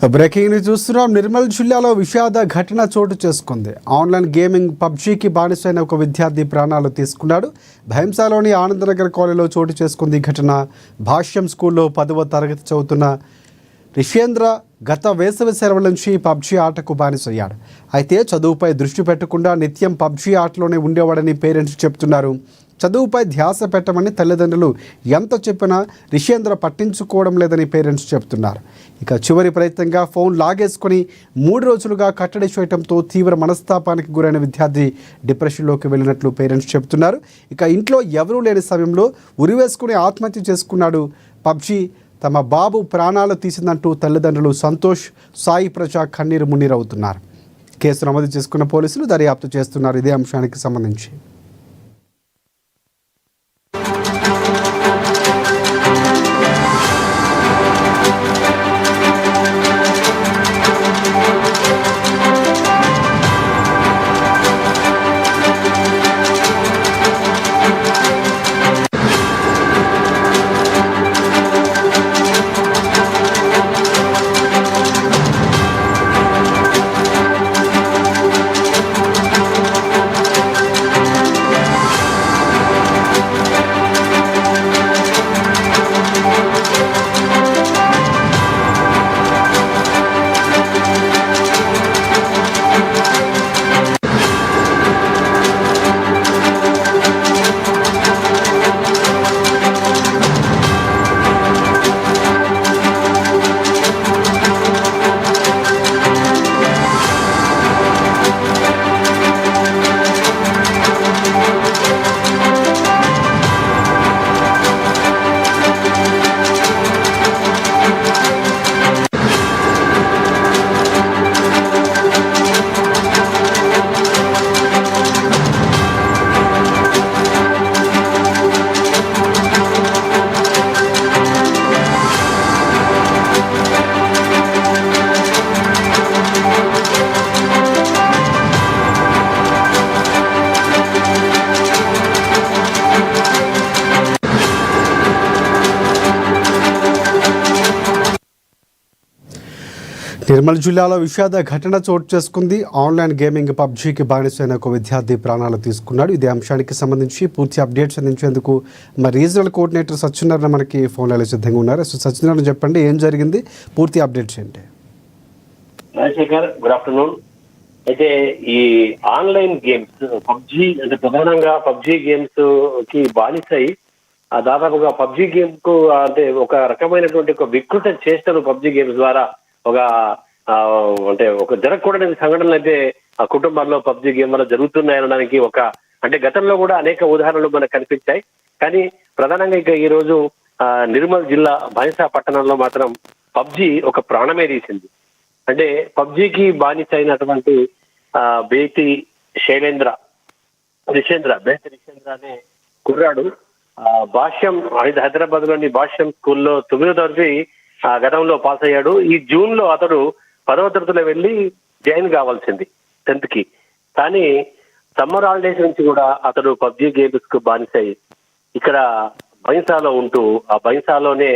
Breaking news చూస్తున్నాం. నిర్మల్ జిల్లాలో విషాద ఘటన చోటు చేసుకుంది. ఆన్లైన్ గేమింగ్ పబ్జీకి బానిసైన ఒక విద్యార్థి ప్రాణాలు తీసుకున్నాడు. భైంసాలోని ఆనందనగర్ కాలనీలో చోటు చేసుకుంది ఈ ఘటన. భాష్యం స్కూల్లో 10వ తరగతి చదువుతున్న రిషేంద్ర గత వేసవి సెలవుల నుంచి పబ్జీ ఆటకు బానిసయ్యాడు. అయితే చదువుపై దృష్టి పెట్టకుండా నిత్యం పబ్జీ ఆటలోనే ఉండేవాడని పేరెంట్స్ చెప్తున్నారు. చదువుపై ధ్యాస పెట్టమని తల్లిదండ్రులు ఎంత చెప్పినా రిషేంద్ర పట్టించుకోవడం లేదని పేరెంట్స్ చెప్తున్నారు. ఇక చివరి ప్రయత్నంగా ఫోన్ లాగేసుకొని 3 రోజులుగా కట్టడి చేయడంతో తీవ్ర మనస్తాపానికి గురైన విద్యార్థి డిప్రెషన్లోకి వెళ్ళినట్లు పేరెంట్స్ చెప్తున్నారు. ఇక ఇంట్లో ఎవరూ లేని సమయంలో ఉరివేసుకుని ఆత్మహత్య చేసుకున్నాడు. పబ్జీ తమ బాబు ప్రాణాలు తీసిందంటూ తల్లిదండ్రులు సంతోష్, సాయి ప్రజా కన్నీరు మున్నీరవుతున్నారు. కేసు నమోదు చేసుకున్న పోలీసులు దర్యాప్తు చేస్తున్నారు ఇదే అంశానికి సంబంధించి. నిర్మల్ జిల్లాలో విషాద ఘటన చోటు చేసుకుంది. ఆన్లైన్ గేమింగ్ పబ్జీకి బానిసైన ఒక విద్యార్థి ప్రాణాలు తీసుకున్నాడు. ఇదే అంశానికి సంబంధించి పూర్తి అప్డేట్స్ అందించేందుకు మా రీజనల్ కోఆర్డినేటర్ సత్యనారాయణ మనకి ఫోన్లో సిద్ధంగా ఉన్నారు. సో సత్యనారాయణ, చెప్పండి, ఏం జరిగింది, పూర్తి అప్డేట్స్ ఏంటి? Rajasekhar, good afternoon. అయితే ఈ ఆన్లైన్ గేమ్స్ పబ్జీ అంటే ప్రధానంగా పబ్జీ గేమ్స్ కి బానిసై దాదాపుగా పబ్జీ గేమ్ కు అంటే ఒక రకమైనటువంటి ఒక వికృత చేష్టలు పబ్జీ గేమ్స్ ద్వారా ఒక అంటే ఒక జరగకూడని సంఘటనలు అయితే ఆ కుటుంబాల్లో పబ్జీ గేమ్ వల్ల జరుగుతున్నాయనడానికి ఒక అంటే గతంలో కూడా అనేక ఉదాహరణలు మనకు కనిపించాయి. కానీ ప్రధానంగా ఇక ఈ రోజు నిర్మల్ జిల్లా బైంసా పట్టణంలో మాత్రం పబ్జీ ఒక ప్రాణమే తీసింది. అంటే పబ్జీకి బానిస అయినటువంటి బేతి రిషేంద్ర అనే కుర్రాడు భాష్యం హైదరాబాద్ లోని భాష్యం స్కూల్లో 9వ తరగతి గతంలో పాస్ అయ్యాడు. ఈ జూన్ లో అతడు 10వ తరగతిలో వెళ్ళి జాయిన్ కావాల్సింది 10th కి. కానీ సమ్మర్ హాలిడేస్ నుంచి కూడా అతడు పబ్జీ గేమ్స్ కు బానిసై ఇక్కడ బైంసాలో ఉంటూ ఆ బైంసాలోనే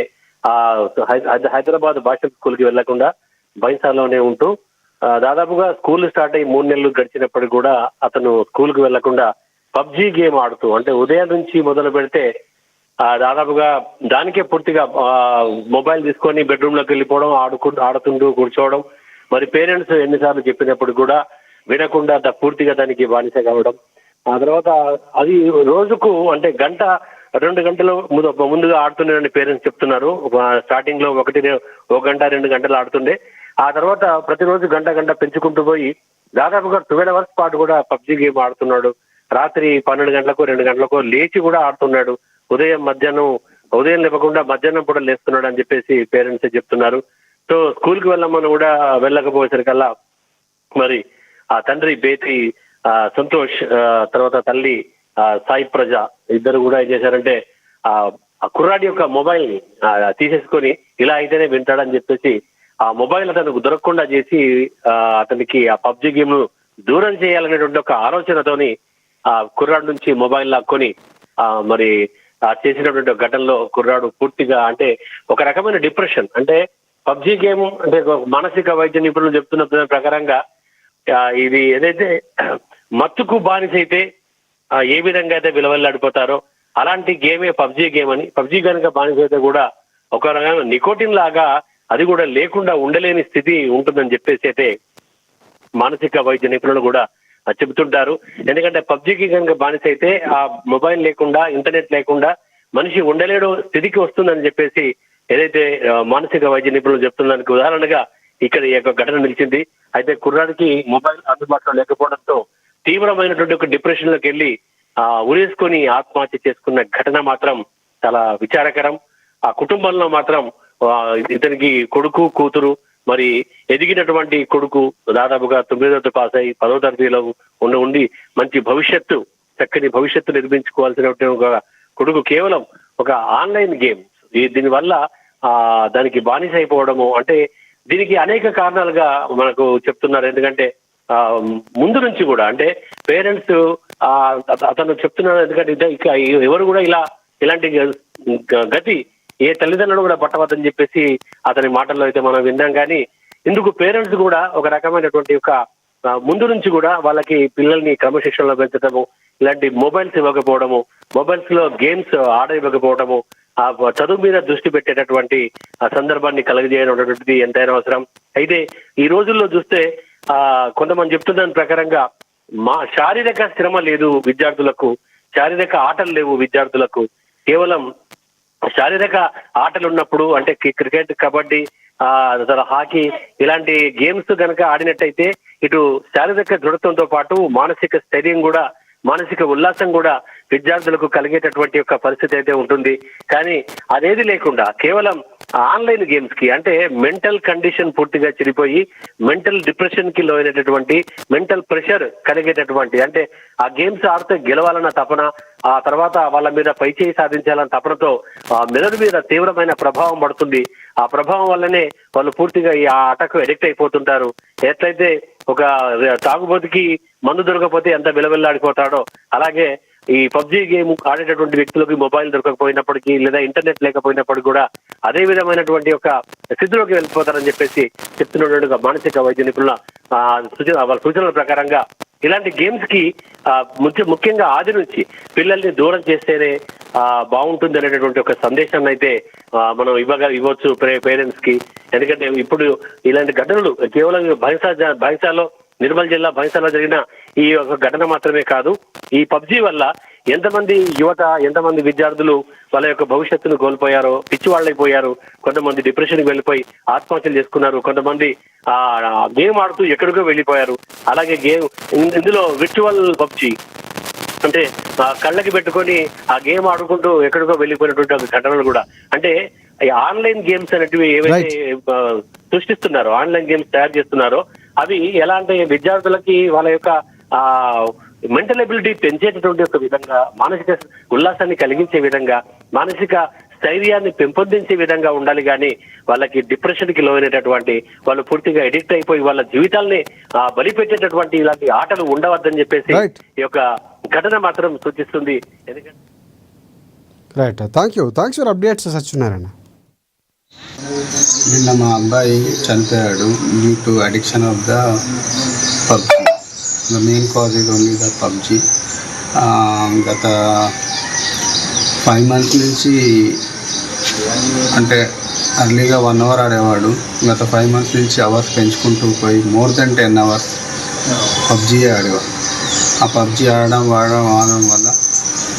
హైదరాబాద్ భాష స్కూల్ కి వెళ్లకుండా బైంసాలోనే ఉంటూ దాదాపుగా స్కూల్ స్టార్ట్ అయ్యి 3 నెలలు గడిచినప్పటికీ కూడా అతను స్కూల్ కు వెళ్లకుండా పబ్జీ గేమ్ ఆడుతూ అంటే ఉదయం నుంచి మొదలు పెడితే దాదాపుగా దానికే పూర్తిగా మొబైల్ తీసుకొని బెడ్రూమ్ లోకి వెళ్ళిపోవడం, ఆడుతుంటూ కూర్చోవడం, మరి పేరెంట్స్ ఎన్నిసార్లు చెప్పినప్పుడు కూడా వినకుండా పూర్తిగా దానికి బానిస కావడం. ఆ తర్వాత అది రోజుకు అంటే 1-2 గంటలు ముందుగా ఆడుతున్నారని పేరెంట్స్ చెప్తున్నారు. స్టార్టింగ్ లో 1 గంట 2 గంటలు ఆడుతుండే, ఆ తర్వాత ప్రతిరోజు గంట పెంచుకుంటూ పోయి దాదాపుగా 12 hours పాటు కూడా పబ్జీ గేమ్ ఆడుతున్నాడు. రాత్రి 12 గంటలకు 2 గంటలకు లేచి కూడా ఆడుతున్నాడు. ఉదయం లేకుండా మధ్యాహ్నం కూడా లేస్తున్నాడు అని చెప్పేసి పేరెంట్స్ చెప్తున్నారు. సో స్కూల్ కి వెళ్ళమని కూడా వెళ్ళకపోయేసరికల్లా మరి ఆ తండ్రి బేతి సంతోష్ తర్వాత తల్లి సాయి ప్రజ ఇద్దరు కూడా ఏం చేశారంటే ఆ కుర్రాడి యొక్క మొబైల్ ని తీసేసుకొని ఇలా అయితేనే వింటాడని చెప్పేసి ఆ మొబైల్ అతనికి దొరకకుండా చేసి అతనికి ఆ పబ్జీ గేమ్ ను దూరం చేయాలనేటువంటి ఒక ఆలోచనతోని ఆ కుర్రాడి నుంచి మొబైల్ లాక్కొని మరి చేసినటువంటి ఘటనలో కుర్రాడు పూర్తిగా అంటే ఒక రకమైన డిప్రెషన్ అంటే పబ్జి గేమ్ అంటే మానసిక వైద్య నిపుణులు చెప్తున్న ప్రకారంగా ఇది ఏదైతే మత్తుకు బానిసైతే ఏ విధంగా అయితే విలువల్లాడిపోతారో అలాంటి గేమే పబ్జి గేమ్ అని, పబ్జి కనుక బానిసైతే కూడా ఒక రకమైన నికోటిన్ లాగా అది కూడా లేకుండా ఉండలేని స్థితి ఉంటుందని చెప్పేసి అయితే మానసిక వైద్య నిపుణులు కూడా చెబుతుంటారు. ఎందుకంటే పబ్జికి కనుక బానిసైతే ఆ మొబైల్ లేకుండా, ఇంటర్నెట్ లేకుండా మనిషి ఉండలేడు స్థితికి వస్తుందని చెప్పేసి ఏదైతే మానసిక వైద్య నిపుణులు చెప్తున్నందుకు ఉదాహరణగా ఇక్కడ ఈ యొక్క ఘటన నిలిచింది. అయితే కుర్రాడికి మొబైల్ అందుబాటులో లేకపోవడంతో తీవ్రమైనటువంటి ఒక డిప్రెషన్ లోకి వెళ్ళి ఉరేసుకొని ఆత్మహత్య చేసుకున్న ఘటన మాత్రం చాలా విచారకరం. ఆ కుటుంబంలో మాత్రం ఇతనికి కొడుకు, కూతురు, మరి ఎదిగినటువంటి కొడుకు దాదాపుగా 9వ తరగతి పాస్ అయ్యి 10వ తరగతిలో ఉండి మంచి భవిష్యత్తు, చక్కని భవిష్యత్తు నిర్మించుకోవాల్సిన ఒక కొడుకు కేవలం ఒక ఆన్లైన్ గేమ్ దీనివల్ల దానికి బానిస అయిపోవడము, అంటే దీనికి అనేక కారణాలుగా మనకు చెప్తున్నారు. ఎందుకంటే ముందు నుంచి కూడా అంటే పేరెంట్స్ అతను చెప్తున్నారు. ఎందుకంటే ఇక ఎవరు కూడా ఇలాంటి గతి ఏ తల్లిదండ్రులు కూడా పట్టవద్దని చెప్పేసి అతని మాటల్లో అయితే మనం విన్నాం. కానీ ఇందుకు పేరెంట్స్ కూడా ఒక రకమైనటువంటి ఒక ముందు నుంచి కూడా వాళ్ళకి పిల్లల్ని క్రమశిక్షణలో పెంచడము, ఇలాంటి మొబైల్స్ ఇవ్వకపోవడము, మొబైల్స్ లో గేమ్స్ ఆడకపోవడము, ఆ చదువు మీద దృష్టి పెట్టేటటువంటి ఆ సందర్భాన్ని కలగజేయడం ఎంతైనా అవసరం. అయితే ఈ రోజుల్లో చూస్తే కొంతమంది చెప్తున్న ప్రకారంగా శారీరక శ్రమ లేదు విద్యార్థులకు, శారీరక ఆటలు లేవు విద్యార్థులకు. కేవలం శారీరక ఆటలు ఉన్నప్పుడు అంటే క్రికెట్, కబడ్డీ, హాకీ ఇలాంటి గేమ్స్ కనుక ఆడినట్టయితే ఇటు శారీరక దృఢత్వంతో పాటు మానసిక స్థైర్యం కూడా, మానసిక ఉల్లాసం కూడా విద్యార్థులకు కలిగేటటువంటి ఒక పరిస్థితి అయితే ఉంటుంది. కానీ అదేది లేకుండా కేవలం ఆన్లైన్ గేమ్స్ కి అంటే మెంటల్ కండిషన్ పూర్తిగా చెడిపోయి మెంటల్ డిప్రెషన్ కి లోనైనటువంటి, మెంటల్ ప్రెషర్ కలిగేటటువంటి, అంటే ఆ గేమ్స్ ఆడితే గెలవాలన్న తపన, ఆ తర్వాత వాళ్ళ మీద పైచేయి సాధించాలన్న తపనతో ఆ మెదడు మీద తీవ్రమైన ప్రభావం పడుతుంది. ఆ ప్రభావం వల్లనే వాళ్ళు పూర్తిగా ఈ ఆటకు అడిక్ట్ అయిపోతుంటారు. ఎట్లయితే ఒక తాగుబోతుకి మందు దొరకకపోతే ఎంత విలవిల్లాడిపోతాడో అలాగే ఈ పబ్జి గేమ్ ఆడేటటువంటి వ్యక్తులకి మొబైల్ దొరకకపోయినప్పటికీ లేదా ఇంటర్నెట్ లేకపోయినప్పటికీ కూడా అదే విధమైనటువంటి ఒక స్థితిలోకి వెళ్ళిపోతారని చెప్పేసి చెప్తున్నటువంటి మానసిక వైద్య నిపుణుల వాళ్ళ సూచనల ప్రకారంగా ఇలాంటి గేమ్స్ కి ముఖ్యంగా ఆది నుంచి పిల్లల్ని దూరం చేస్తేనే బాగుంటుంది అనేటటువంటి ఒక సందేశాన్ని అయితే మనం ఇవ్వచ్చు పేరెంట్స్ కి. ఎందుకంటే ఇప్పుడు ఇలాంటి ఘటనలు కేవలం బైంసాలో, నిర్మల్ జిల్లా బైంసాలో జరిగిన ఈ ఒక ఘటన మాత్రమే కాదు. ఈ పబ్జి వల్ల ఎంతమంది యువత, ఎంతమంది విద్యార్థులు వాళ్ళ యొక్క భవిష్యత్తును కోల్పోయారో, పిచ్చి వాళ్ళైపోయారు. కొంతమంది డిప్రెషన్ కి వెళ్ళిపోయి ఆత్మహత్యలు చేసుకున్నారు. కొంతమంది గేమ్ ఆడుతూ ఎక్కడికో వెళ్ళిపోయారు. అలాగే ఇందులో విర్చువల్ పబ్జి అంటే కళ్ళకి పెట్టుకొని ఆ గేమ్ ఆడుకుంటూ ఎక్కడికో వెళ్ళిపోయినటువంటి ఘటనలు కూడా, అంటే ఈ ఆన్లైన్ గేమ్స్ అనేటివి ఏవైతే సృష్టిస్తున్నారో, ఆన్లైన్ గేమ్స్ తయారు చేస్తున్నారో అవి ఎలా అంటే విద్యార్థులకి వాళ్ళ యొక్క మెంటల్ ఎబిలిటీ పెంచేటటువంటి ఒక విధంగా, మానసిక ఉల్లాసాన్ని కలిగించే విధంగా, మానసిక స్థైర్యాన్ని పెంపొందించే విధంగా ఉండాలి. కానీ వాళ్ళకి డిప్రెషన్ కి లోనైనటువంటి, వాళ్ళు పూర్తిగా ఎడిక్ట్ అయిపోయి వాళ్ళ జీవితాల్ని బలిపెట్టేటటువంటి ఇలాంటి ఆటలు ఉండవద్దని చెప్పేసి ఈ యొక్క ఘటన మాత్రం సూచిస్తుంది. ఎందుకంటే right, thanks for updates Satyanarayana. నిన్న మా అబ్బాయి చనిపోయాడు due to addiction of the PUBG. The main cause is only the PUBG. గత 5 months నుంచి, అంటే అర్లీగా 1 hour ఆడేవాడు. గత 5 months నుంచి అవర్స్ పెంచుకుంటూ పోయి మోర్ దెన్ 10 hours పబ్జి ఆడేవాడు. ఆ పబ్జి ఆడడం వల్ల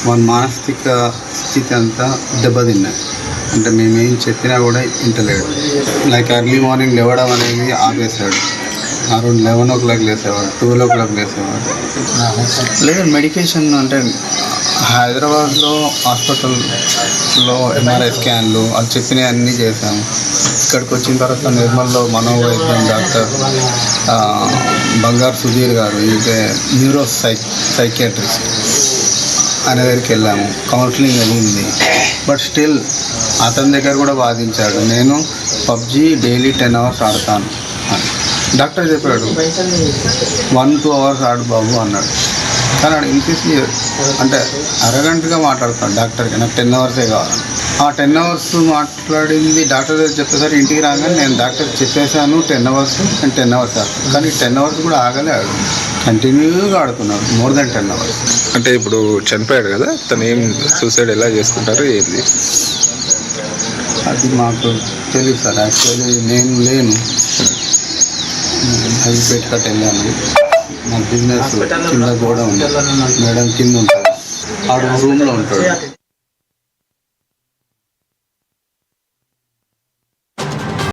మన మానసిక స్థితి అంతా దెబ్బతిన్నాయి. అంటే మేమేం చెప్పినా కూడా ఇంటలేడు. లైక్ ఎర్లీ మార్నింగ్ లేవడం అనేది ఆపేశాడు. Around 11 o'clock లేసేవాడు, 12 o'clock లేసేవాడు. లేదు మెడికేషన్ అంటే హైదరాబాద్లో హాస్పిటల్లో MRI స్కాన్లు అది చెప్పినవి అన్నీ చేశాము. ఇక్కడికి వచ్చిన తర్వాత నిర్మల్లో మనోవైద్యం డాక్టర్ బంగారు సుధీర్ గారు, ఇది న్యూరో సైకియాట్రిస్ట్, ఆయన దగ్గరికి వెళ్ళాము. కౌన్సిలింగ్ అయింది. బట్ స్టిల్ అతని దగ్గర కూడా వాదించాడు, నేను పబ్జి డైలీ 10 hours ఆడతాను అని. డాక్టర్ చెప్పాడు 1-2 hours ఆడు బాబు అన్నాడు. కానీ ఆడు ఇంకేసి అంటే అరగంటగా మాట్లాడతాడు డాక్టర్కి, నాకు 10 hours కావాలి. ఆ 10 అవర్స్ మాట్లాడింది డాక్టర్ దగ్గర చెప్పేసరి ఇంటికి రాగానే నేను డాక్టర్ చెప్పేశాను 10 అవర్స్ అండ్ 10 అవర్స్ ఆడుతున్నాను. కానీ 10 అవర్స్ కూడా ఆగలే ఆడు కంటిన్యూగా ఆడుతున్నాడు మోర్ దెన్ 10 అవర్స్. అంటే ఇప్పుడు చనిపోయాడు కదా, తను ఏం సూసైడ్ ఎలా చేసుకుంటారు ఏంది అది మాకు తెలియదు సార్. యాక్చువల్లీ నేను లేను, హైపేట్కట్ వెళ్ళాను. నా బిజినెస్ కింద కూడా ఉంది, మేడం కింద ఉంటుంది, ఆడు రూమ్లో ఉంటాడు.